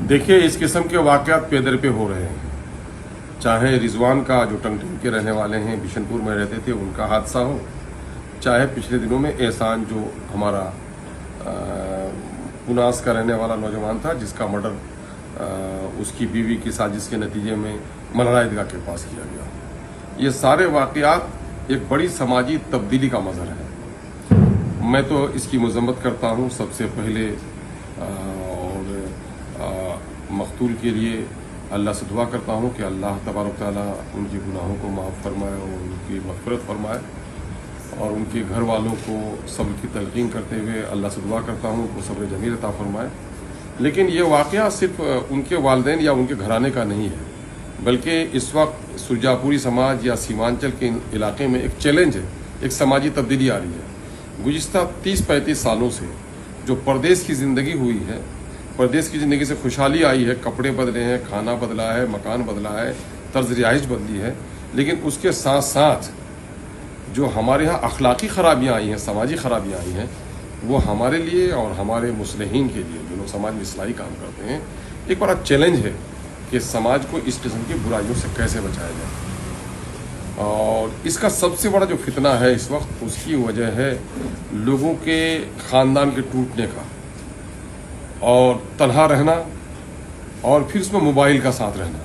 देखिए, इस किस्म के वाक़यात पे दर पे हो रहे हैं। चाहे रिजवान का जो टंगटिंग के रहने वाले हैं, बिशनपुर में रहते थे, उनका हादसा हो, चाहे पिछले दिनों में एहसान जो हमारा पुनास का रहने वाला नौजवान था, जिसका मर्डर उसकी बीवी की साजिश के नतीजे में मलहरा ईदगाह के पास किया गया। ये सारे वाक़यात एक बड़ी समाजी तब्दीली का मज़हर है। मैं तो इसकी मज़म्मत करता हूँ सबसे पहले, और मक़तूल के लिए अल्लाह से दुआ करता हूँ कि अल्लाह तबारक तआला उनके गुनाहों को माफ़ फरमाए और उनकी मग़फ़िरत फरमाए, और उनके घर वालों को सब्र की तलक़ीन करते हुए अल्लाह से दुआ करता हूँ कि सब्र जमील अता फरमाए। लेकिन ये वाक़या सिर्फ उनके वालिदैन या उनके घराने का नहीं है, बल्कि इस वक्त सुरजापुरी समाज या सीमांचल के इलाके में एक चैलेंज है, एक समाजी तब्दीली आ रही है। गुज़िश्ता 30-35 सालों से जो परदेश की ज़िंदगी हुई है, परदेश की ज़िंदगी से खुशहाली आई है, कपड़े बदले हैं, खाना बदला है, मकान बदला है, तर्ज रिहाइश बदली है, लेकिन उसके साथ साथ जो हमारे यहाँ अखलाकी ख़राबियाँ आई हैं, समाजी ख़राबियाँ आई हैं, वो हमारे लिए और हमारे मुस्लिहीन के लिए, जो लोग समाज में इस्लाही काम करते हैं, एक बड़ा चैलेंज है कि समाज को इस किस्म की बुराइयों से कैसे बचाया जाए। और इसका सबसे बड़ा जो फितना है इस वक्त, उसकी वजह है लोगों के ख़ानदान के टूटने का, और तन्हा रहना, और फिर उसमें मोबाइल का साथ रहना,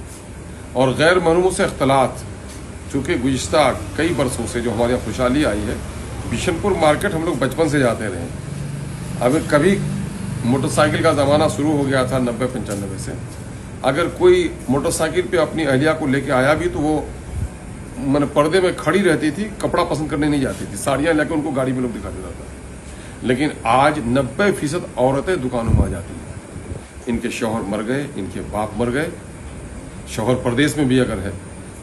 और गैर महरूमों से अख्तलात। चूँकि गुज़िश्ता कई बरसों से जो हमारे यहाँ खुशहाली आई है, बिशनपुर मार्केट हम लोग बचपन से जाते रहे। अब कभी मोटरसाइकिल का ज़माना शुरू हो गया था 90-95 से। अगर कोई मोटरसाइकिल पे अपनी अहलिया को लेके आया भी तो वो मैंने पर्दे में खड़ी रहती थी, कपड़ा पसंद करने नहीं जाती थी, साड़ियाँ लेकर उनको गाड़ी में लोग दिखा देता था। लेकिन आज 90% औरतें दुकानों में आ जाती हैं। इनके शौहर मर गए, इनके बाप मर गए, शौहर परदेश में भी अगर है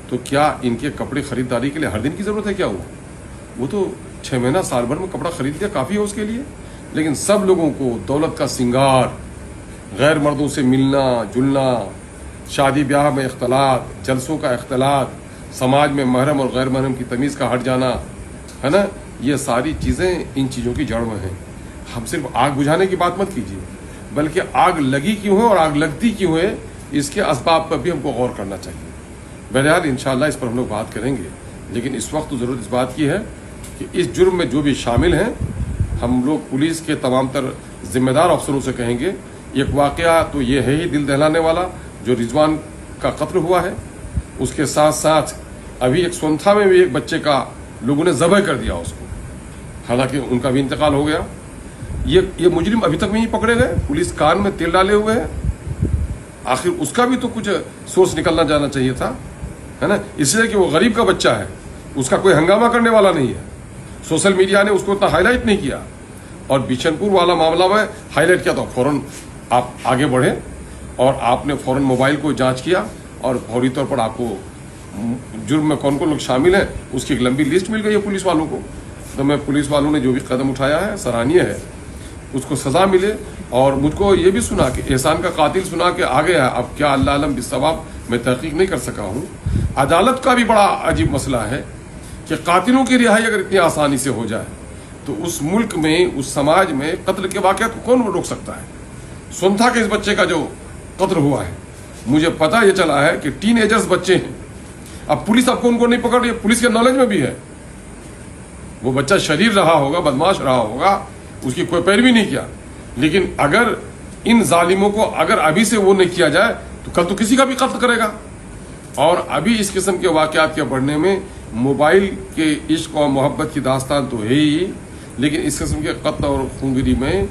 तो क्या इनके कपड़े ख़रीदारी के लिए हर दिन की ज़रूरत है क्या? वो तो 6 महीना साल भर में कपड़ा ख़रीद लिया काफ़ी है उसके लिए। लेकिन सब लोगों को दौलत का सिंगार, गैर मर्दों से मिलना जुलना, शादी ब्याह में इख्तलात, जलसों का इख्तलात, समाज में महरम और गैर महरम की तमीज़ का हट जाना, है ना, ये सारी चीज़ें इन चीज़ों की जड़ में हैं। हम सिर्फ आग बुझाने की बात मत कीजिए, बल्कि आग लगी क्यों है और आग लगती क्यों है, इसके असबाब पर भी हमको गौर करना चाहिए। बहरहाल इंशाअल्लाह इस पर हम लोग बात करेंगे, लेकिन इस वक्त तो ज़रूरत इस बात की है कि इस जुर्म में जो भी शामिल हैं, हम लोग पुलिस के तमाम तर जिम्मेदार अफसरों से कहेंगे। एक वाक़या तो ये है ही दिल दहलाने वाला, जो रिजवान का कत्ल हुआ है। उसके साथ साथ अभी एक सोनथा में भी एक बच्चे का लोगों ने ज़बह कर दिया उसको, हालांकि उनका भी इंतकाल हो गया। ये मुजरिम अभी तक नहीं पकड़े गए, पुलिस कान में तेल डाले हुए है। आखिर उसका भी तो कुछ सोर्स निकलना जाना चाहिए था, है ना, इसलिए कि वो गरीब का बच्चा है, उसका कोई हंगामा करने वाला नहीं है। सोशल मीडिया ने उसको इतना हाईलाइट नहीं किया, और बिशनपुर वाला मामला में हाईलाइट किया तो फौरन आप आगे बढ़े और आपने फौरन मोबाइल को जांच किया, और फौरी तौर पर आपको जुर्म में कौन कौन लोग शामिल हैं उसकी एक लंबी लिस्ट मिल गई है पुलिस वालों को। तो मैं पुलिस वालों ने जो भी कदम उठाया है सराहनीय है, उसको सज़ा मिले। और मुझको ये भी सुना कि एहसान का कातिल सुना के आ गया, अब क्या अल्लाह आलम बिस्सवाब मैं तहकीक नहीं कर सका हूँ। अदालत का भी बड़ा अजीब मसला है कि कातिलों की रिहाई अगर इतनी आसानी से हो जाए तो उस मुल्क में, उस समाज में कत्ल के वाक़यात को कौन रोक सकता है। सोनथा के इस बच्चे का जो कत्ल हुआ है, मुझे पता ये चला है कि टीनएजर्स बच्चे हैं। अब पुलिस अब उनको नहीं पकड़ रही है, पुलिस के नॉलेज में भी है। वो बच्चा शरीर रहा होगा, बदमाश रहा होगा, उसकी कोई पैरवी नहीं किया, लेकिन अगर इन जालिमों को अगर अभी से वो नहीं किया जाए तो कल तो किसी का भी कत्ल करेगा। और अभी इस किस्म के वाक़यात के बढ़ने में मोबाइल के इश्क और मोहब्बत की दास्तान तो है ही, लेकिन इस किस्म के कत्ल और खूंगिरी में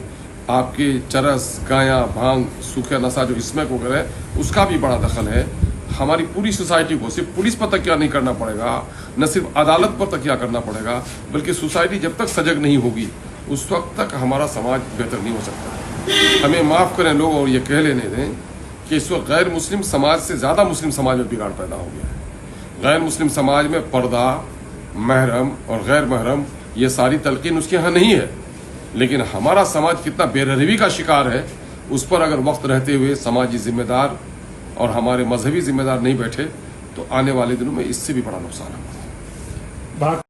आपके चरस, गाया, भांग, सूखे नशा जो स्मैक वगैरह है, उसका भी बड़ा दखल है। हमारी पूरी सोसाइटी को सिर्फ पुलिस पर तकिया नहीं करना पड़ेगा, न सिर्फ अदालत पर तकिया करना पड़ेगा, बल्कि सोसाइटी जब तक सजग नहीं होगी उस वक्त तक हमारा समाज बेहतर नहीं हो सकता। हमें माफ़ करें लोग और ये कह लेने दें कि इस वक्त गैर मुस्लिम समाज से ज़्यादा मुस्लिम समाज में बिगाड़ पैदा हो गया है। गैर मुस्लिम समाज में पर्दा, महरम और गैर महरम ये सारी तलकीन उसके यहाँ नहीं है, लेकिन हमारा समाज कितना बेरहमी का शिकार है, उस पर अगर वक्त रहते हुए समाजी जिम्मेदार और हमारे मजहबी जिम्मेदार नहीं बैठे तो आने वाले दिनों में इससे भी बड़ा नुकसान होगा।